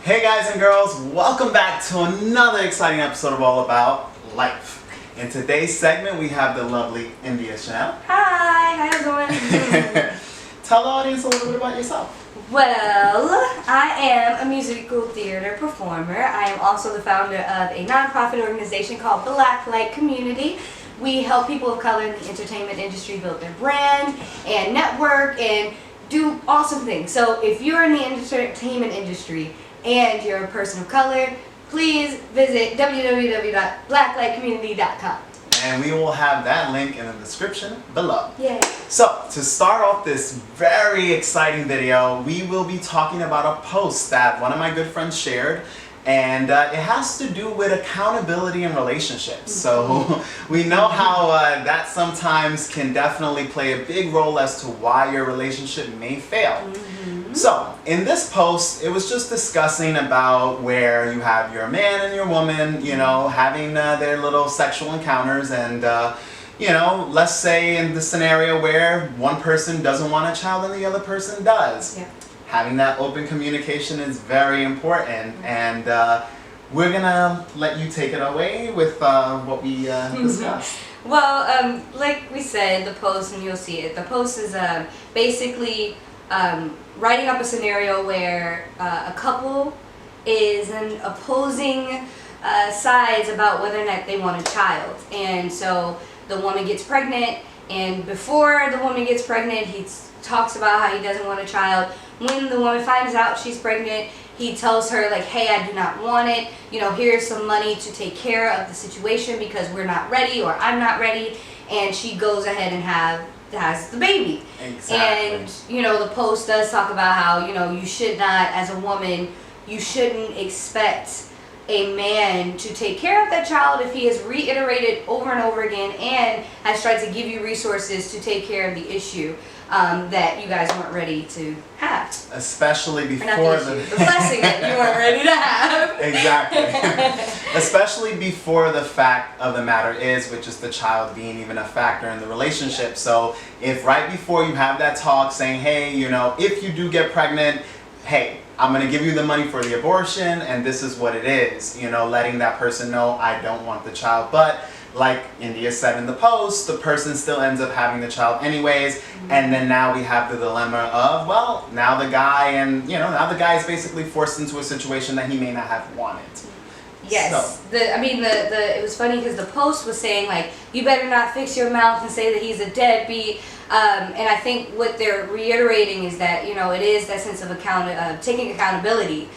Hey guys and girls, welcome back to another exciting episode of All About Life. In today's segment, we have the lovely India Chanel. Hi, how you doing? Tell the audience a little bit about yourself. Well, I am a musical theater performer. I am also the founder of a nonprofit organization called Blacklight Community. We help people of color in the entertainment industry build their brand and network and do awesome things. So if you're in the entertainment industry and you're a person of color, please visit www.blacklightcommunity.com. And we will have that link in the description below. Yay. So, to start off this very exciting video, we will be talking about a post that one of my good friends shared. And it has to do with accountability in relationships. So we know how that sometimes can definitely play a big role as to why your relationship may fail. So in this post, it was just discussing about where you have your man and your woman, you know, having their little sexual encounters and you know, let's say in the scenario where one person doesn't want a child and the other person does. Yeah. Having that open communication is very important, and we're gonna let you take it away with what we discussed. Well, like we said, the post, and you'll see it, the post is basically writing up a scenario where a couple is in opposing sides about whether or not they want a child. And so the woman gets pregnant, and before the woman gets pregnant, he talks about how he doesn't want a child. When the woman finds out she's pregnant, he tells her like, hey, I do not want it. You know, here's some money to take care of the situation because we're not ready or I'm not ready. And she goes ahead and has the baby. Exactly. And, you know, the post does talk about how, you know, you should not, as a woman, you shouldn't expect a man to take care of that child if he has reiterated over and over again and has tried to give you resources to take care of the issue that you guys weren't ready to have. Especially Or not before the blessing that you weren't ready to have. Exactly. Especially before the fact of the matter is, which is the child being even a factor in the relationship. So if right before you have that talk saying, hey, you know, if you do get pregnant, hey, I'm going to give you the money for the abortion and this is what it is, you know, letting that person know I don't want the child. But like India said in the post, the person still ends up having the child anyways. And then now we have the dilemma of, well, now the guy is basically forced into a situation that he may not have wanted. Yes. So. It was funny because the post was saying like, you better not fix your mouth and say that he's a deadbeat. And I think what they're reiterating is that, you know, it is that sense of taking accountability.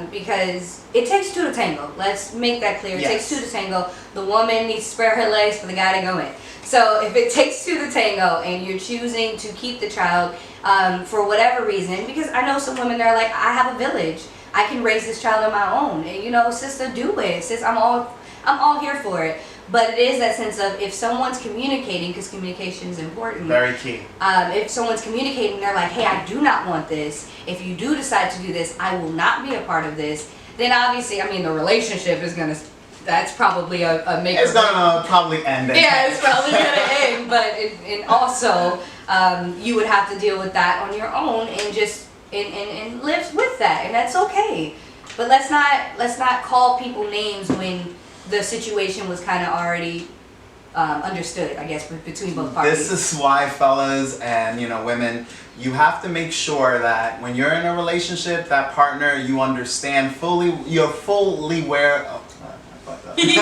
Because it takes two to tango. Let's make that clear. It takes two to tango. The woman needs to spread her legs for the guy to go in. So if it takes two to tango and you're choosing to keep the child for whatever reason, because I know some women, they're like, I have a village. I can raise this child on my own. And, you know, sister, do it. Sis, I'm all here for it. But it is that sense of if someone's communicating, because communication is important. Very key. If someone's communicating, they're like, hey, I do not want this. If you do decide to do this, I will not be a part of this. Then obviously, I mean, the relationship is going to, that's probably a make. It's going to probably end. Yeah, it's probably going to end. But and also, you would have to deal with that on your own and just and live with that. And that's okay. But let's not call people names when the situation was kind of already understood, I guess, between both parties. This is why, fellas and, you know, women, you have to make sure that when you're in a relationship, that partner, you understand fully, you're fully aware of. You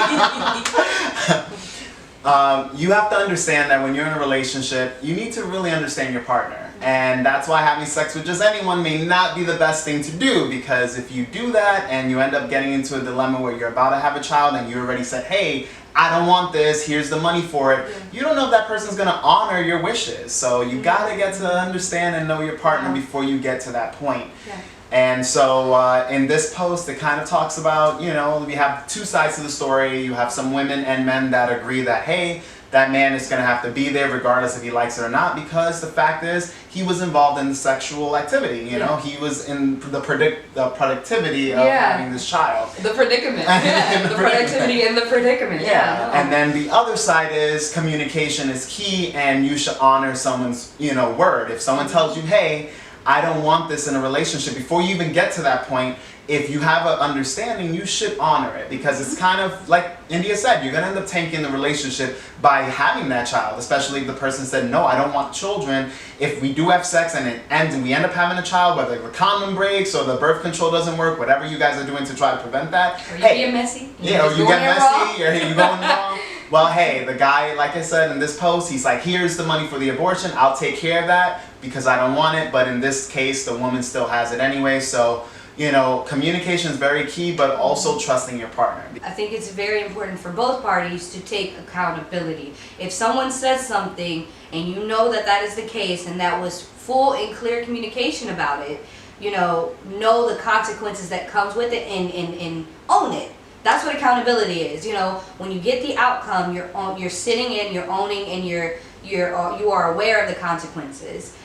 have to understand that when you're in a relationship, you need to really understand your partner. And that's why having sex with just anyone may not be the best thing to do, because if you do that and you end up getting into a dilemma where you're about to have a child and you already said, hey, I don't want this, here's the money for it, you don't know if that person's going to honor your wishes. So you got to get to understand and know your partner before you get to that point. Yeah. And so in this post, it kind of talks about, you know, we have two sides to the story. You have some women and men that agree that, hey, that man is going to have to be there regardless if he likes it or not, because the fact is he was involved in the sexual activity, you know, he was in the productivity of having this child. The predicament. Yeah, the productivity and the predicament. Yeah. And then the other side is communication is key, and you should honor someone's, you know, word. If someone tells you, hey, I don't want this in a relationship, before you even get to that point, if you have an understanding, you should honor it, because it's kind of like India said, you're gonna end up tanking the relationship by having that child, especially if the person said, no, I don't want children. If we do have sex and it ends and we end up having a child, whether the condom breaks or the birth control doesn't work, whatever you guys are doing to try to prevent that. Or you get messy. Yeah, or you get messy, or you going wrong. Well, hey, the guy, like I said in this post, he's like, here's the money for the abortion. I'll take care of that because I don't want it. But in this case, the woman still has it anyway. So, you know, communication is very key, but also trusting your partner. I think it's very important for both parties to take accountability. If someone says something and you know that that is the case and that was full and clear communication about it, you know the consequences that comes with it and own it. That's what accountability is. You know, when you get the outcome, you're sitting in, you're owning, and you are aware of the consequences.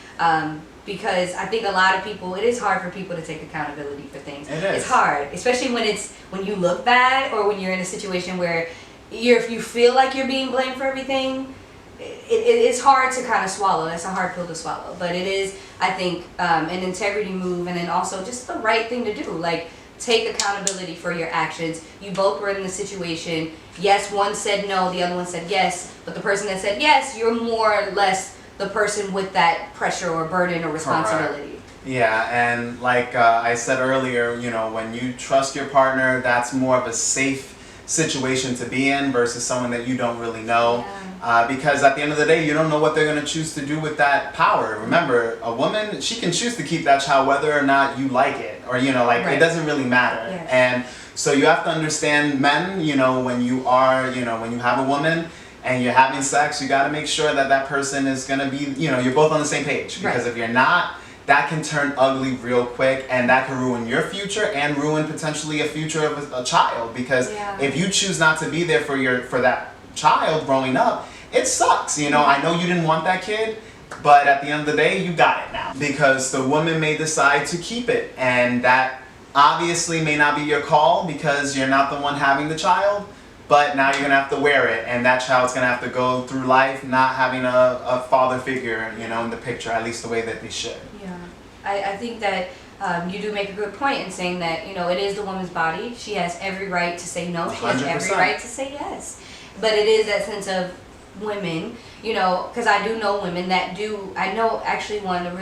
Because I think a lot of people, it is hard for people to take accountability for things. It is. It's hard, especially when you look bad, or when you're in a situation where if you feel like you're being blamed for everything. It's hard to kind of swallow. That's a hard pill to swallow. But it is, I think, an integrity move, and then also just the right thing to do. Like, take accountability for your actions. You both were in the situation. Yes, one said no, the other one said yes. But the person that said yes, you're more or less the person with that pressure or burden or responsibility. Correct. Yeah, and like I said earlier, you know, when you trust your partner, that's more of a safe situation to be in versus someone that you don't really know. Yeah. Because at the end of the day, you don't know what they're going to choose to do with that power. Remember, a woman, she can choose to keep that child whether or not you like it, or, you know, like, Right. It doesn't really matter. Yes. And so you have to understand, men, you know, when you have a woman and you're having sex, you got to make sure that that person is going to be, you know, you're both on the same page. Because Right. if you're not, that can turn ugly real quick, and that can ruin your future and ruin potentially a future of a child. Because Yeah. if you choose not to be there for that child growing up, it sucks. You know, I know you didn't want that kid, but at the end of the day, you got it now. Because the woman may decide to keep it, and that obviously may not be your call because you're not the one having the child. But now you're gonna have to wear it, and that child's gonna have to go through life not having a father figure, you know, in the picture, at least the way that they should. Yeah, I think that you do make a good point in saying that, you know, it is the woman's body. She has every right to say no. She has every 100%. right to say yes. But it is that sense of women, you know, because I do know women that do. I know actually one of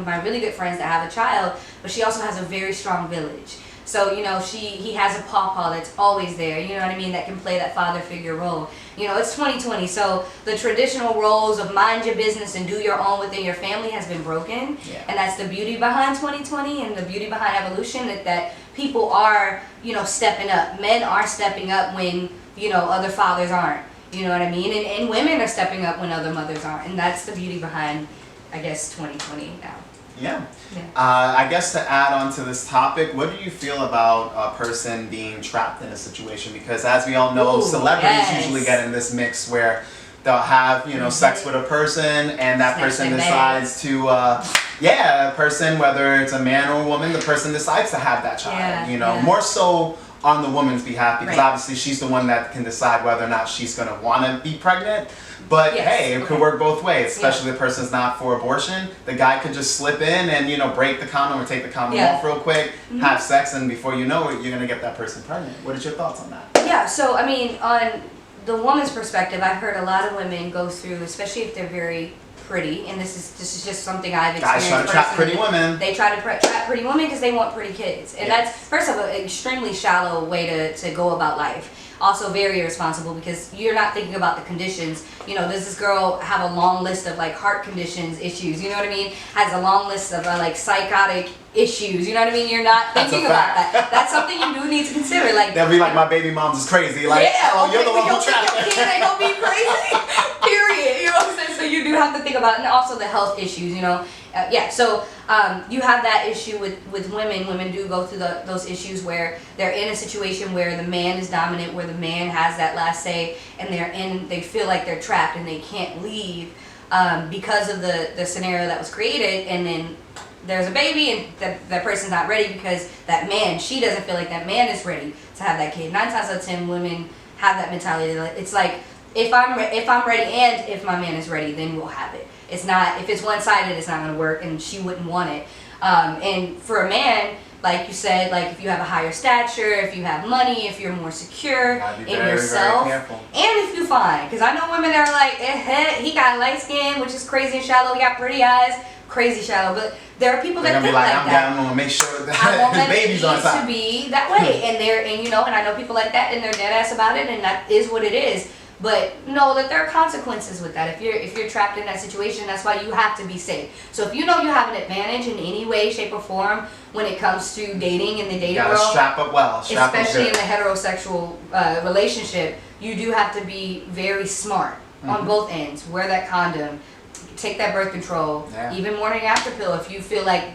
my really good friends that have a child, but she also has a very strong village. So, you know, he has a pawpaw that's always there, you know what I mean, that can play that father figure role. You know, it's 2020, so the traditional roles of mind your business and do your own within your family has been broken. Yeah. And that's the beauty behind 2020 and the beauty behind evolution, that people are, you know, stepping up. Men are stepping up when, you know, other fathers aren't. You know what I mean? And women are stepping up when other mothers aren't. And that's the beauty behind, I guess, 2020 now. Yeah. Yeah. I guess to add on to this topic, what do you feel about a person being trapped in a situation? Because as we all know, Ooh, celebrities yes. usually get in this mix where they'll have, you know, sex with a person, and that Snatch person their decides to, a person, whether it's a man or a woman, the person decides to have that child. Yeah, You know, yeah. more so on the woman's behalf, because Right. obviously she's the one that can decide whether or not she's going to want to be pregnant. But Yes, hey, it could okay. work both ways, especially if the person's not for abortion. The guy could just slip in and, you know, break the condom or take the condom Yeah. off real quick, Mhm. have sex, and before you know it, you're going to get that person pregnant. What is your thoughts on that? Yeah, so I mean, on the woman's perspective, I've heard a lot of women go through, especially if they're very pretty, and this is just something I've experienced. Guys try to trap pretty personally. women. They try to trap pretty women because they want pretty kids, and Yes. that's first of all an extremely shallow way to go about life. Also very irresponsible because you're not thinking about the conditions. You know, does this girl have a long list of like heart conditions, issues? You know what I mean? Has a long list of like psychotic issues. You know what I mean? You're not That's a thinking about fact. that. That's something you do need to consider. Like They'll be like, my baby mom's is crazy. Like, yeah, oh, you're okay, the but one who you think trapped your her. kid ain't gonna be crazy. Period. You know what I'm saying? So you do have to think about it, and also the health issues. You know, yeah. So you have that issue with women. Women do go through those issues where they're in a situation where the man is dominant, where the man has that last say, and they feel like they're trapped and they can't leave because of the scenario that was created, and then there's a baby and that person's not ready because that man, she doesn't feel like that man is ready to have that kid. 9 times out of 10 women have that mentality. It's like, if I'm ready and if my man is ready, then we'll have it. It's not, if it's one-sided, it's not going to work, and she wouldn't want it. And for a man, like you said, like if you have a higher stature, if you have money, if you're more secure Gotta be in very, yourself, very careful. and if you fine. Because I know women that are like, he got light skin, which is crazy and shallow. He got pretty eyes, crazy shallow. But there are people They're that gonna think be like, like that. I'm gonna make sure I that want his that baby's on to top. be that way, and you know, and I know people like that, and they're dead ass about it, and that is what it is. But know that there are consequences with that. If you're trapped in that situation, that's why you have to be safe. So if you know you have an advantage in any way, shape, or form when it comes to dating in the dating Gotta world, strap up well. Strap up especially in good. the heterosexual relationship, you do have to be very smart on both ends. Wear that condom, take that birth control, even morning after pill if you feel like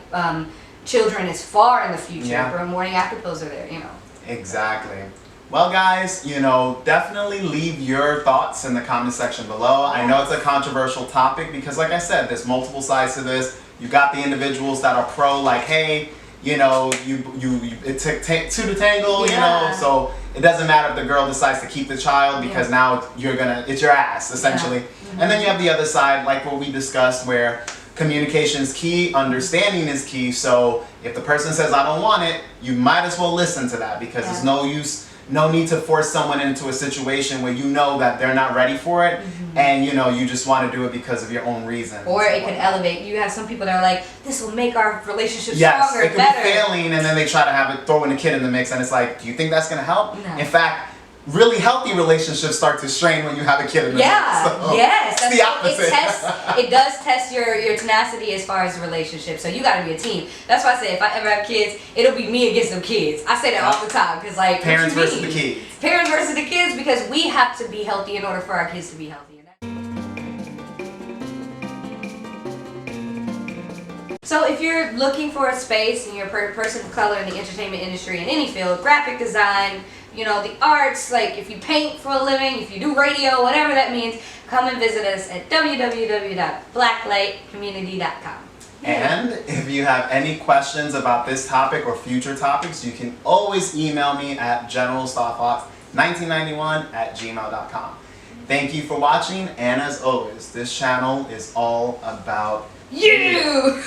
children is far in the future, or morning after pills are there, you know. Exactly. Well, guys, you know, definitely leave your thoughts in the comment section below. I know it's a controversial topic because, like I said, there's multiple sides to this. You got the individuals that are pro, like, hey, you know, it took two to tangle, you know, so it doesn't matter if the girl decides to keep the child because now it's your ass, essentially. And then you have the other side, like what we discussed, where communication is key, understanding is key. So if the person says, I don't want it, you might as well listen to that because there's no need to force someone into a situation where you know that they're not ready for it and you know you just want to do it because of your own reason. Or it could elevate. You have some people that are like, this will make our relationship yes, stronger, it could better. be failing and then they try to throw in a kid in the mix and it's like, do you think that's going to help? No. In fact, really healthy relationships start to strain when you have a kid in the mix. So Yes. it's the opposite. It does test your tenacity as far as the relationship. So you got to be a team. That's why I say if I ever have kids, it'll be me against them kids. I say that all the time because like parents versus the kids. Parents versus the kids because we have to be healthy in order for our kids to be healthy. So if you're looking for a space and you're a person of color in the entertainment industry in any field, graphic design, you know, the arts, like if you paint for a living, if you do radio, whatever that means, come and visit us at www.blacklightcommunity.com. And if you have any questions about this topic or future topics, you can always email me at generalstarfox1991@gmail.com. Thank you for watching, and as always, this channel is all about you!